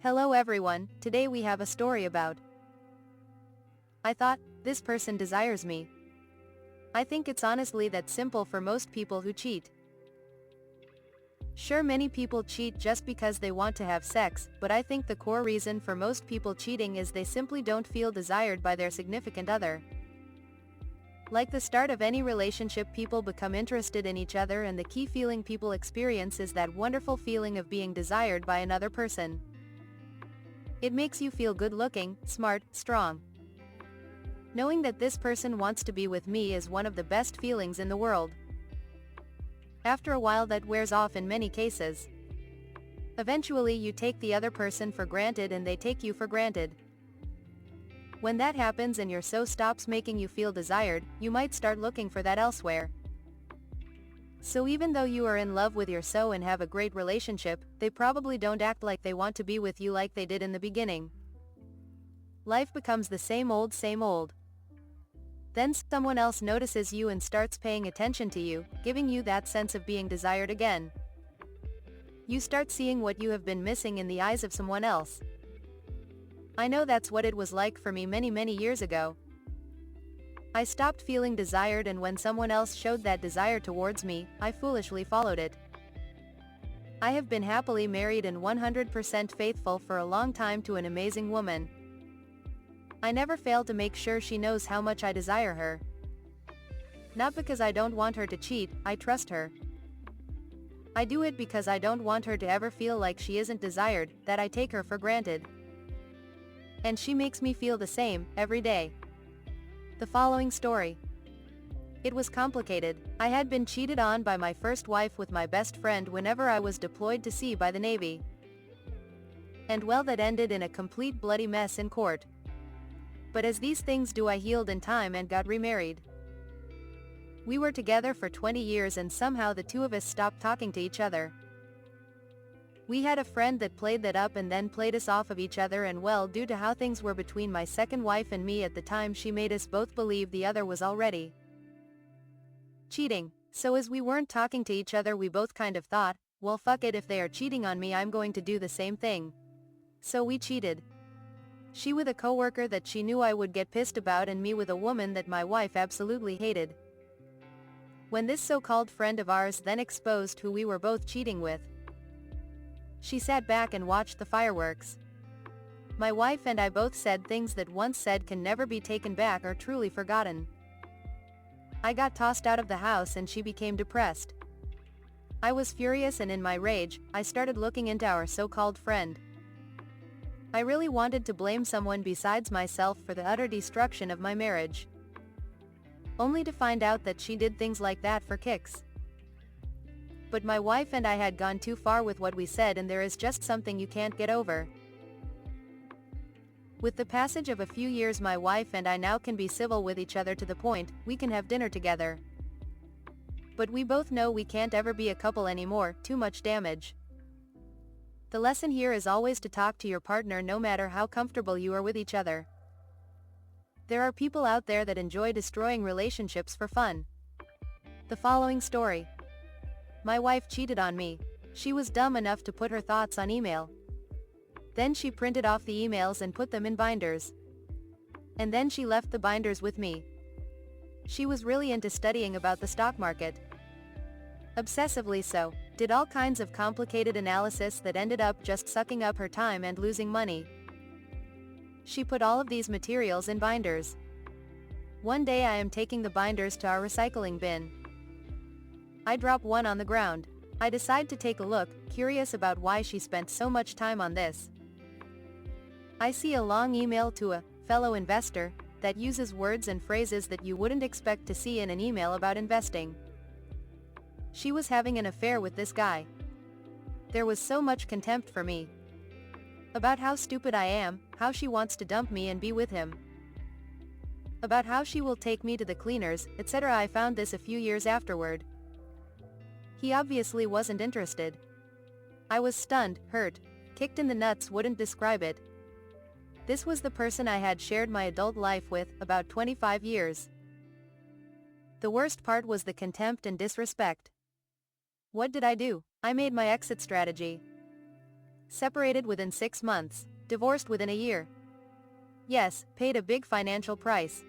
Hello everyone, today we have a story about I thought, this person desires me. I think it's honestly that simple for most people who cheat. Sure, many people cheat just because they want to have sex, but I think the core reason for most people cheating is they simply don't feel desired by their significant other. Like the start of any relationship, people become interested in each other, and the key feeling people experience is that wonderful feeling of being desired by another person. It makes you feel good looking, smart, strong. Knowing that this person wants to be with me is one of the best feelings in the world. After a while that wears off in many cases. Eventually you take the other person for granted and they take you for granted. When that happens and your so stops making you feel desired, you might start looking for that elsewhere. So even though you are in love with your so and have a great relationship, they probably don't act like they want to be with you like they did in the beginning. Life becomes the same old same old. Then someone else notices you and starts paying attention to you, giving you that sense of being desired again. You start seeing what you have been missing in the eyes of someone else. I know that's what it was like for me many years ago. I stopped feeling desired, and when someone else showed that desire towards me, I foolishly followed it. I have been happily married and 100% faithful for a long time to an amazing woman. I never fail to make sure she knows how much I desire her. Not because I don't want her to cheat, I trust her. I do it because I don't want her to ever feel like she isn't desired, that I take her for granted. And she makes me feel the same, every day. The following story. It was complicated. I had been cheated on by my first wife with my best friend whenever I was deployed to sea by the Navy. And well, that ended in a complete bloody mess in court. But as these things do, I healed in time and got remarried. We were together for 20 years and somehow the two of us stopped talking to each other. We had a friend that played that up and then played us off of each other, and well, due to how things were between my second wife and me at the time, she made us both believe the other was already cheating. So as we weren't talking to each other, we both kind of thought, well, fuck it, if they are cheating on me, I'm going to do the same thing. So we cheated. She with a coworker that she knew I would get pissed about, and me with a woman that my wife absolutely hated. When this so-called friend of ours then exposed who we were both cheating with, she sat back and watched the fireworks. My wife and I both said things that once said can never be taken back or truly forgotten. I got tossed out of the house and she became depressed. I was furious, and in my rage, I started looking into our so-called friend. I really wanted to blame someone besides myself for the utter destruction of my marriage. Only to find out that she did things like that for kicks. But my wife and I had gone too far with what we said, and there is just something you can't get over. With the passage of a few years, my wife and I now can be civil with each other to the point we can have dinner together. But we both know we can't ever be a couple anymore, too much damage. The lesson here is always to talk to your partner no matter how comfortable you are with each other. There are people out there that enjoy destroying relationships for fun. The following story. My wife cheated on me. She was dumb enough to put her thoughts on email. Then she printed off the emails and put them in binders. And then she left the binders with me. She was really into studying about the stock market. Obsessively so, did all kinds of complicated analysis that ended up just sucking up her time and losing money. She put all of these materials in binders. One day I am taking the binders to our recycling bin. I drop one on the ground. I decide to take a look, curious about why she spent so much time on this. I see a long email to a fellow investor that uses words and phrases that you wouldn't expect to see in an email about investing. She was having an affair with this guy. There was so much contempt for me. About how stupid I am, how she wants to dump me and be with him. About how she will take me to the cleaners, etc. I found this a few years afterward. He obviously wasn't interested. I was stunned, hurt, kicked in the nuts, wouldn't describe it. This was the person I had shared my adult life with, about 25 years. The worst part was the contempt and disrespect. What did I do? I made my exit strategy. Separated within 6 months, divorced within a year. Yes, paid a big financial price.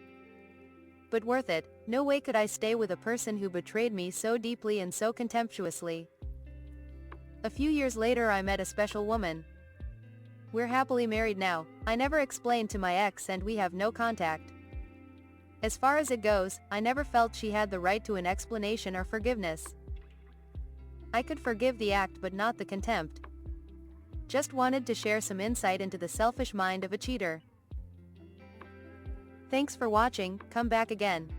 But worth it. No way could I stay with a person who betrayed me so deeply and so contemptuously. A few years later I met a special woman. We're happily married now. I never explained to my ex and we have no contact. As far as it goes, I never felt she had the right to an explanation or forgiveness. I could forgive the act but not the contempt. Just wanted to share some insight into the selfish mind of a cheater. Thanks for watching, come back again.